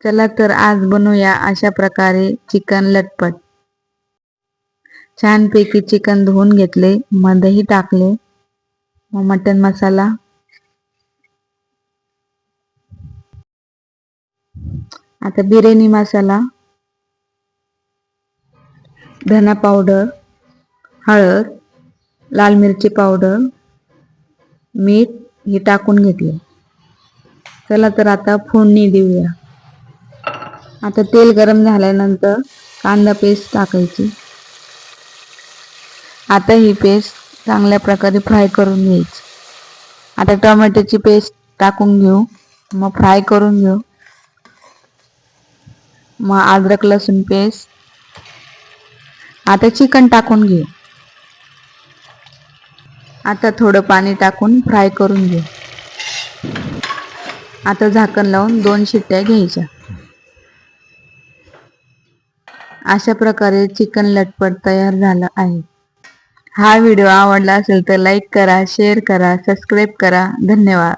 चला तर आज बनवूया अशा प्रकारे चिकन लटपट। छानपैकी चिकन धुवून घेतले, मग दही टाकले, मग मटन मसाला, आता बिर्याणी मसाला, धना पावडर, हळद, लाल मिरची पावडर, मीठ हे टाकून घेतले। चला तर आता फोडणी देऊया। आता तेल गरम झाल्यानंतर कांदा पेस्ट टाकायची। आता ही पेस्ट चांगल्या प्रकारे फ्राय करून घ्यायची। आता टोमॅटोची पेस्ट टाकून घेऊ, मग फ्राय करून घेऊ। मग अद्रक लसूण पेस्ट, आता चिकन टाकून घेऊ। आता थोडं पाणी टाकून फ्राय करून घेऊ। आता झाकण लावून 2 शिट्ट्या घ्यायच्या। अशा प्रकारे चिकन लटपट तयार झालं आहे। हा व्हिडिओ आवडला असेल तर लाईक करा, शेअर करा, सबस्क्राईब करा। धन्यवाद।